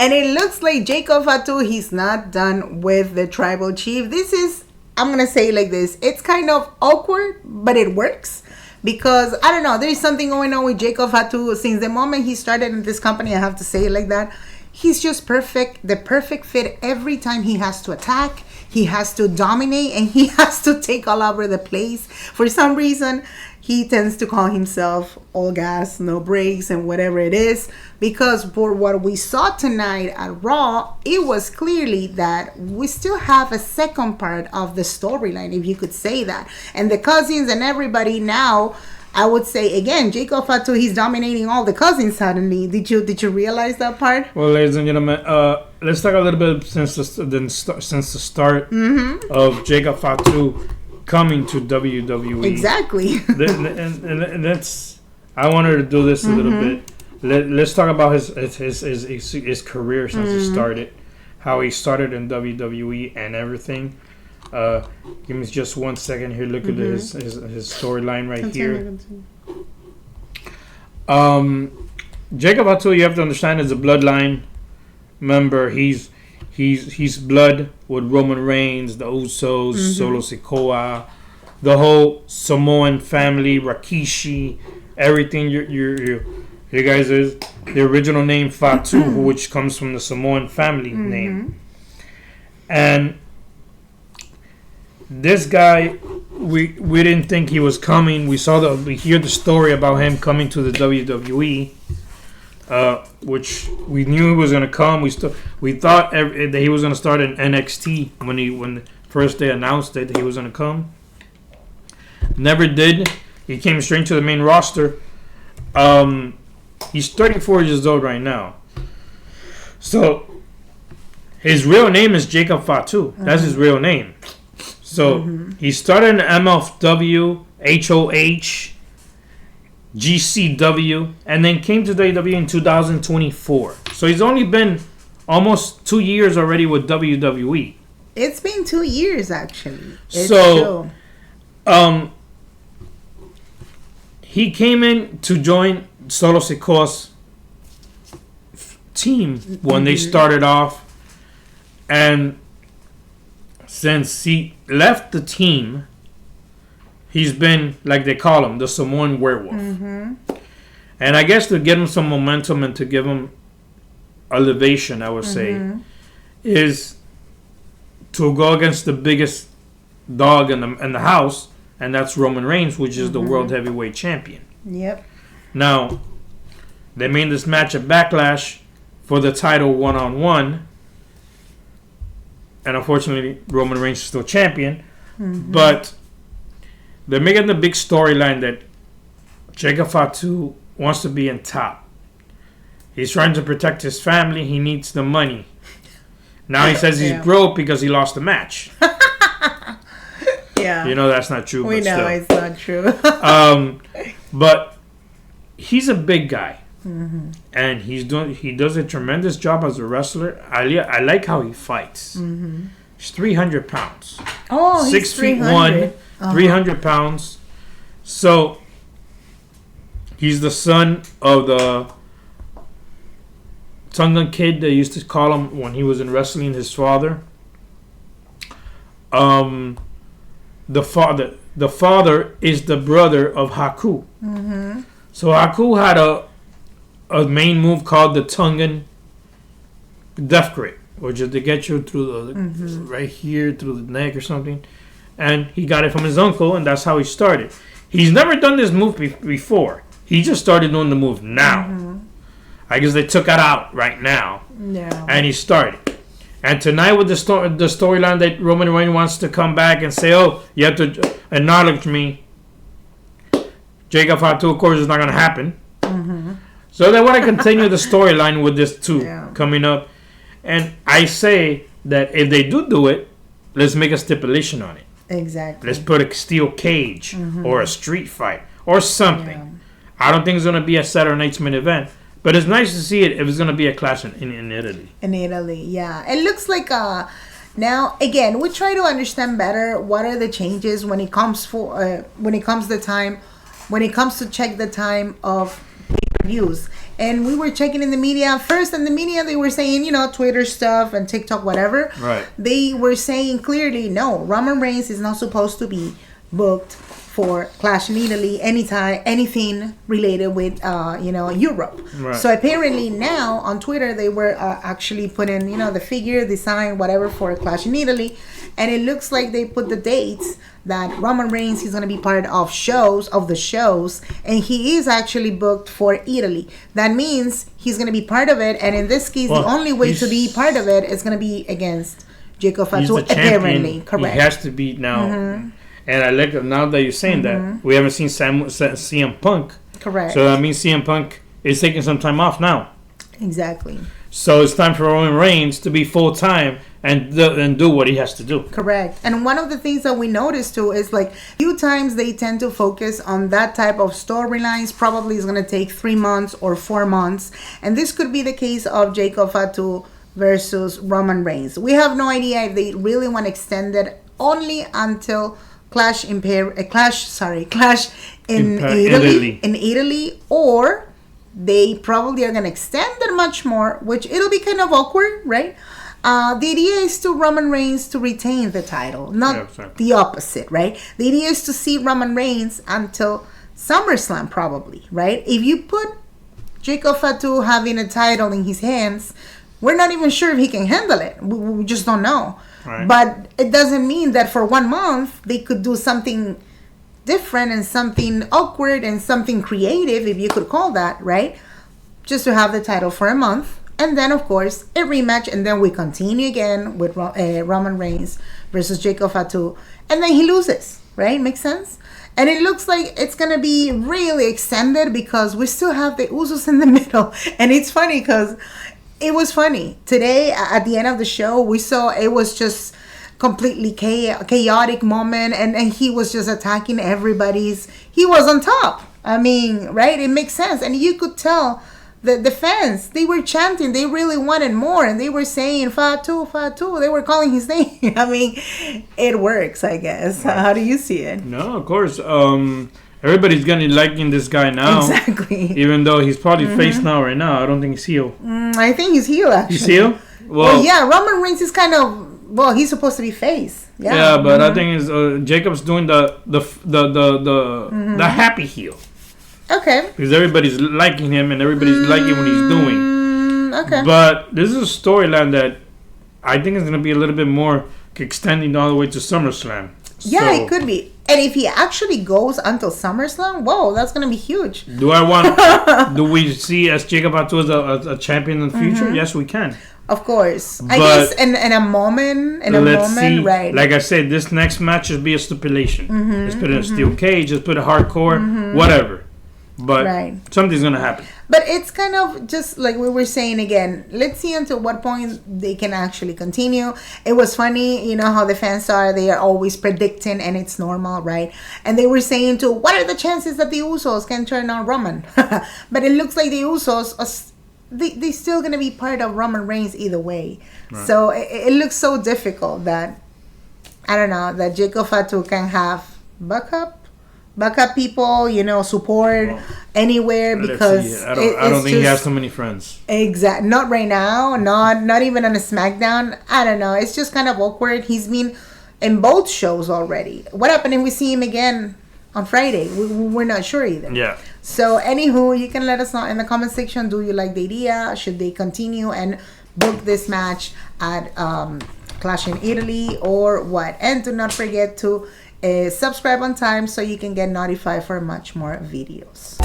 And it looks like Jacob Fatu, he's not done with the tribal chief. This is, I'm going to say it like this. It's kind of awkward, but it works. Because, I don't know, there's something going on with Jacob Fatu. Since the moment he started in this company, I have to say it like that. He's just perfect. The perfect fit every time he has to attack. He has to dominate and he has to take all over the place. For some reason, he tends to call himself all gas, no brakes, and whatever it is. Because for what we saw tonight at Raw, it was clearly that we still have a second part of the storyline, if you could say that. And the cousins and everybody now, I would say again, Jacob Fatu, he's dominating all the cousins suddenly. Did you realize that part? Well, ladies and gentlemen, let's talk a little bit since the start of Jacob Fatu coming to WWE. Exactly. and that's, I wanted to do this a little bit. Let's talk about his career since he started, how he started in WWE and everything. Give me just 1 second here. Look at his storyline right here. Jacob Fatu, you have to understand, is a bloodline member. He's blood with Roman Reigns, the Usos, Solo Sikoa, the whole Samoan family, Rikishi, everything. You guys is the original name Fatu, which comes from the Samoan family name, and this guy, we didn't think he was coming. We hear the story about him coming to the WWE, which we knew he was gonna come. We thought that he was gonna start in NXT when the first they announced it that he was gonna come. Never did. He came straight to the main roster. He's 34 years old right now. So his real name is Jacob Fatu. That's his real name. So he started in MFW, HOH, GCW, and then came to WWE in 2024. So he's only been almost 2 years already with WWE. It's been 2 years, actually. He came in to join Solo Sikoa's team when they started off, and since he left the team, he's been, like they call him, the Samoan werewolf. And I guess to give him some momentum and to give him elevation, I would say, is to go against the biggest dog in the house, and that's Roman Reigns, which is the World Heavyweight Champion. Yep. Now, they made this match at Backlash for the title one-on-one. And unfortunately, Roman Reigns is still champion. But they're making the big storyline that Jacob Fatu wants to be in top. He's trying to protect his family. He needs the money. Now he says he's broke because he lost the match. Yeah. You know that's not true. We know still. it's not true. But he's a big guy. And he does a tremendous job as a wrestler. I like how he fights. He's 300 pounds. Oh, he's 6 feet 300. 1, 300 pounds. So he's the son of the Tongan kid they used to call him when he was in wrestling, his father. The father is the brother of Haku. So Haku had a main move called the Tongan Death Grip, which is to get you through the right here, through the neck or something. And he got it from his uncle, and that's how he started. He's never done this move before. He just started doing the move now. I guess they took it out right now. Yeah. And he started. And tonight with the storyline that Roman Reigns wants to come back and say, oh, you have to acknowledge me. Jacob Fatu, of course, is not going to happen. So they want to continue the storyline with this too coming up. And I say that if they do it, let's make a stipulation on it. Exactly. Let's put a steel cage or a street fight or something. Yeah. I don't think it's going to be a Saturday Night's main event. But it's nice to see it if it's going to be a clash in Italy. In Italy, yeah. It looks like now, again, we try to understand better what are the changes when it comes to check the time of pay-per-views. And we were checking in the media. First, in the media, they were saying, Twitter stuff and TikTok, whatever. Right. They were saying clearly, no, Roman Reigns is not supposed to be booked for Clash in Italy anytime, anything related with, Europe. Right. So apparently now on Twitter, they were actually putting, the figure, design, whatever for Clash in Italy. And it looks like they put the dates that Roman Reigns is going to be part of the shows, and he is actually booked for Italy. That means he's going to be part of it, and in this case, the only way to be part of it is going to be against Jacob Fatu, apparently. Correct. He has to be now. Mm-hmm. And I like now that you're saying that, we haven't seen CM Punk. Correct. So that means CM Punk is taking some time off now. Exactly. So it's time for Roman Reigns to be full-time and do what he has to do. Correct. And one of the things that we noticed too is like few times they tend to focus on that type of storylines. Probably is going to take 3 months or 4 months. And this could be the case of Jacob Fatu versus Roman Reigns. We have no idea if they really want to extend it only until Clash in Italy, or they probably are going to extend it much more, which it'll be kind of awkward, right? The idea is to Roman Reigns to retain the title, not the opposite, right? The idea is to see Roman Reigns until SummerSlam, probably, right? If you put Jacob Fatu having a title in his hands, we're not even sure if he can handle it. We just don't know. Right. But it doesn't mean that for 1 month they could do something different and something awkward and something creative, if you could call that, right? Just to have the title for a month. And then, of course, a rematch. And then we continue again with Roman Reigns versus Jacob Fatu. And then he loses, right? Makes sense? And it looks like it's going to be really extended because we still have the Usos in the middle. And it's funny because it was funny. Today, at the end of the show, we saw it was just completely chaotic moment. And he was just attacking everybody's. He was on top. I mean, right? It makes sense. And you could tell the fans, they were chanting. They really wanted more. And they were saying, Fatu, Fatu. They were calling his name. I mean, it works, I guess. Right. How do you see it? No, of course. Everybody's gonna be liking this guy now. Exactly. Even though he's probably face now right now. I don't think he's heel. I think he's heel, actually. He's heel? Well, yeah, Roman Reigns is kind of, well, he's supposed to be face. Yeah, but I think is Jacob's doing the happy heel. Okay. Because everybody's liking him and everybody's liking what he's doing. Okay. But this is a storyline that I think is going to be a little bit more extending all the way to SummerSlam. Yeah, it could be. And if he actually goes until SummerSlam, whoa, that's going to be huge. Do we see as Jacob Fatu as a champion in the future? Yes, we can. Of course. I guess in a moment, right. Like I said, this next match should be a stipulation. Let's put it in a steel cage, just put it hardcore, whatever. But something's going to happen. But it's kind of just like we were saying again. Let's see until what point they can actually continue. It was funny, you know how the fans are. They are always predicting, and it's normal, right? And they were saying too, what are the chances that the Usos can turn on Roman? But it looks like the Usos, they're still going to be part of Roman Reigns either way. Right. So it looks so difficult that, I don't know, that Jacob Fatu can have backup people, you know, support anywhere, because I don't think he has so many friends. Exactly. Not right now. Not even on a SmackDown. I don't know. It's just kind of awkward. He's been in both shows already. What happened if we see him again on Friday? We're not sure either. Yeah. So, anywho, you can let us know in the comment section. Do you like the idea? Should they continue and book this match at Clash in Italy or what? And do not forget to subscribe on time so you can get notified for much more videos.